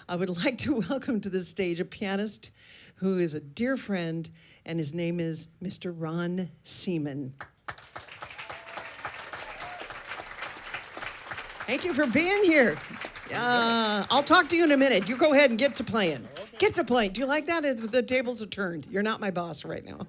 I would like to welcome to the stage a pianist who is a dear friend, and his name is Mr. Ron Seaman. Thank you for being here. I'll talk to you in a minute. You go ahead and get to playing. Okay. Get to playing. Do you like that? The tables are turned. You're not my boss right now.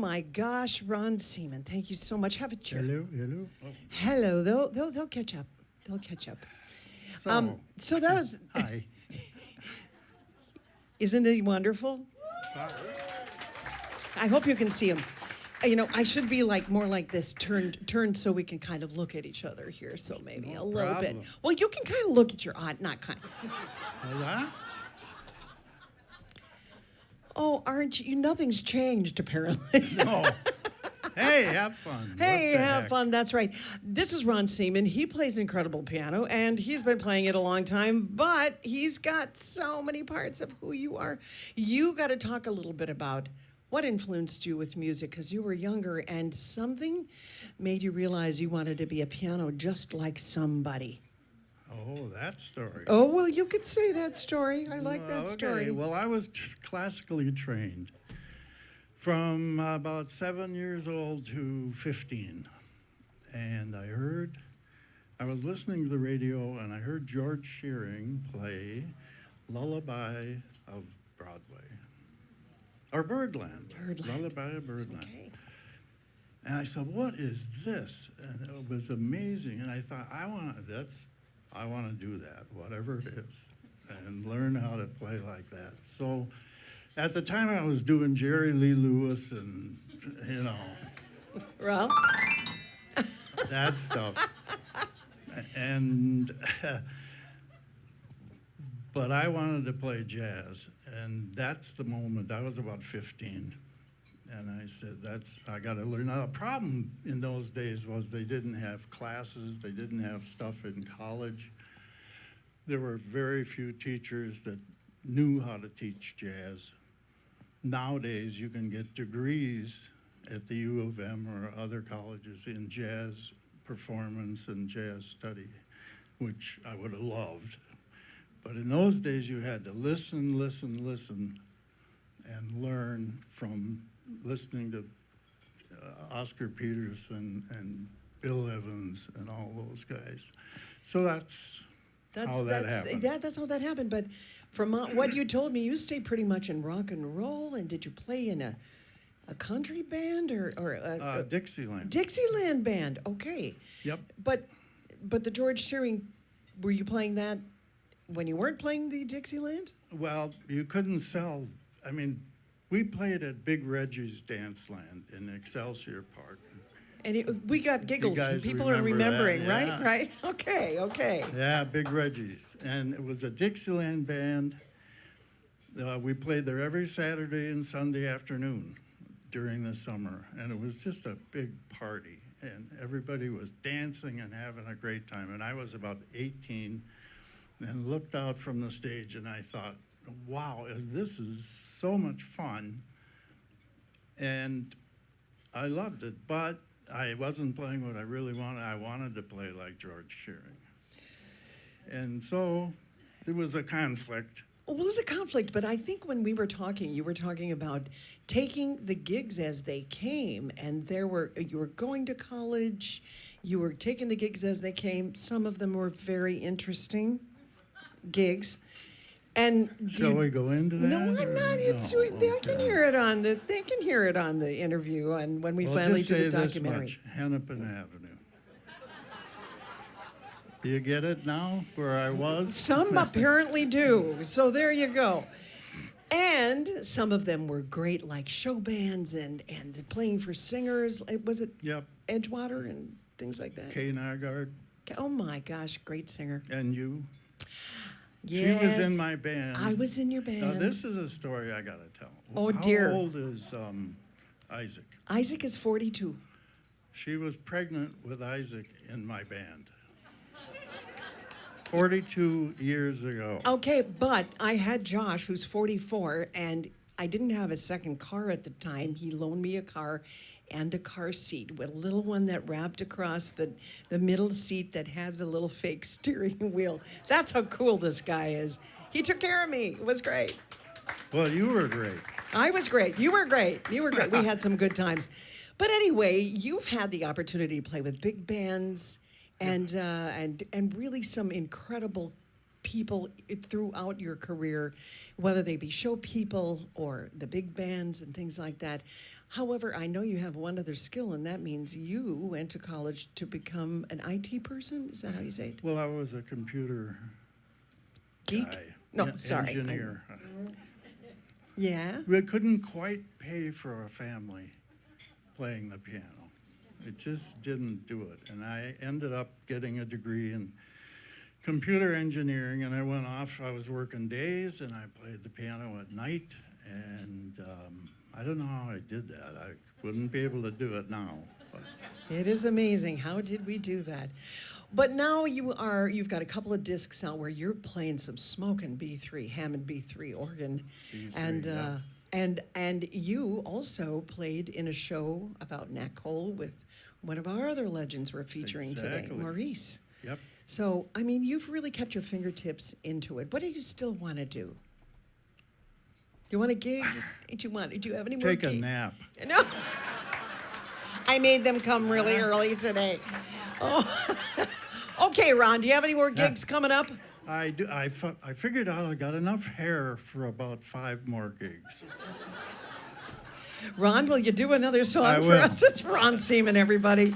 my gosh, Ron Seaman, thank you so much. Have a chair. Hello, hello. Oh. Hello. They'll catch up. They'll catch up. So that was. Hi. Isn't it wonderful? I hope you can see him. You know, I should be like more like this, turned so we can kind of look at each other here. So maybe No a little problem. bit. Well, you can kind of look at your aunt, not kind. Hola? Oh, aren't you? Nothing's changed apparently. No. Hey, have fun. Hey, What the have heck? fun. That's right. This is Ron Seaman. He plays incredible piano, and he's been playing it a long time, but he's got so many parts of who you are. You got to talk a little bit about what influenced you with music, because you were younger, and something made you realize you wanted to be a piano just like somebody. Oh, that story. Oh, well, you could say that story. I like that Okay. story. Well, I was classically trained from about 7 years old to 15. And I was listening to the radio, and I heard George Shearing play Lullaby of Broadway. Or Birdland. Lullaby of Birdland. Okay. And I said, what is this? And it was amazing. And I thought, I want to do that, whatever it is, and learn how to play like that. So at the time I was doing Jerry Lee Lewis and, Well, that stuff. And, but I wanted to play jazz. And that's the moment, I was about 15. And I said, I got to learn. Now, the problem in those days was they didn't have classes, they didn't have stuff in college. There were very few teachers that knew how to teach jazz. Nowadays, you can get degrees at the U of M or other colleges in jazz performance and jazz study, which I would have loved. But in those days, you had to listen, and learn from listening to Oscar Peterson and Bill Evans and all those guys. So that's how that happened. That's how that happened. But from what you told me, you stayed pretty much in rock and roll. And did you play in a country band or a Dixieland. Dixieland band? Okay. Yep. But the George Shearing, were you playing that when you weren't playing the Dixieland? Well, you couldn't sell. I mean, we played at Big Reggie's Danceland in Excelsior Park. And we got giggles. You guys People are remember that, remembering, yeah. right? Okay. Yeah, Big Reggie's. And it was a Dixieland band. We played there every Saturday and Sunday afternoon during the summer. And it was just a big party. And everybody was dancing and having a great time. And I was about 18 and looked out from the stage and I thought, wow, this is so much fun. And I loved it, but I wasn't playing what I really wanted. I wanted to play like George Shearing. And so there was a conflict. Well, there's a conflict, but I think when we were talking, you were talking about taking the gigs as they came, and you were going to college, you were taking the gigs as they came. Some of them were very interesting gigs. And Shall we go into that? No, I'm not. It's No, they can hear it on the. They can hear it on the interview, and when we finally just do say the this documentary. much, Hennepin Avenue. Do you get it now, where I was? Some apparently do. So there you go. And some of them were great, like show bands and playing for singers. Was it Yep. Edgewater and things like that? Kay Nygaard. Oh my gosh, great singer. And you. Yes. She was in my band. I was in your band. Now, this is a story I got to tell. Oh, dear. How old is Isaac? Isaac is 42. She was pregnant with Isaac in my band. 42 years ago. Okay, but I had Josh, who's 44, and I didn't have a second car at the time. He loaned me a car and a car seat with a little one that wrapped across the middle seat that had the little fake steering wheel. That's how cool this guy is. He took care of me. It was great. Well, you were great. I was great. You were great. You were great. We had some good times. But anyway, you've had the opportunity to play with big bands and really some incredible people throughout your career, whether they be show people or the big bands and things like that. However, I know you have one other skill, and that means you went to college to become an IT person. Is that how you say it? Well, I was a computer Geek? guy. No, Yeah, sorry. Engineer. Yeah? We couldn't quite pay for a family playing the piano. It just didn't do it. And I ended up getting a degree in computer engineering, and I went off. I was working days, and I played the piano at night. And I don't know how I did that. I wouldn't be able to do it now. But. It is amazing. How did we do that? But now you've got a couple of discs out where you're playing some smoking B3, Hammond B3 organ. B3, and yeah. and you also played in a show about Nat Cole with one of our other legends we're featuring today, Exactly. Maurice. Yep. So, I mean, you've really kept your fingertips into it. What do you still want to do? You want a gig? Do you have any more Take a gigs? nap. No. I made them come really early today. Oh. Okay, Ron, do you have any more gigs coming up? I do. I figured out I got enough hair for about 5 more gigs. Ron, will you do another song I for will. us? It's Ron Seaman, everybody.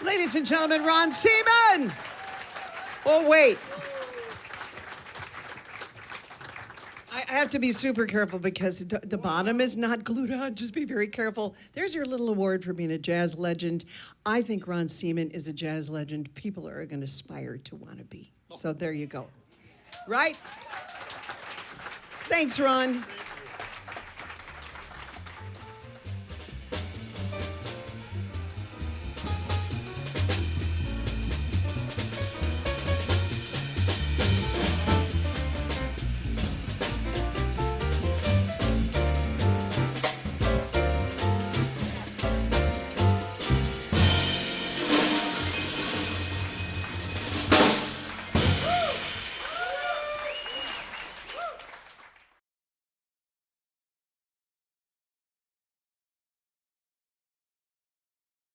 Ladies and gentlemen, Ron Seaman. Oh, wait. I have to be super careful because the bottom is not glued on. Just be very careful. There's your little award for being a jazz legend. I think Ron Seaman is a jazz legend people are going to aspire to want to be. So there you go. Right? Thanks, Ron.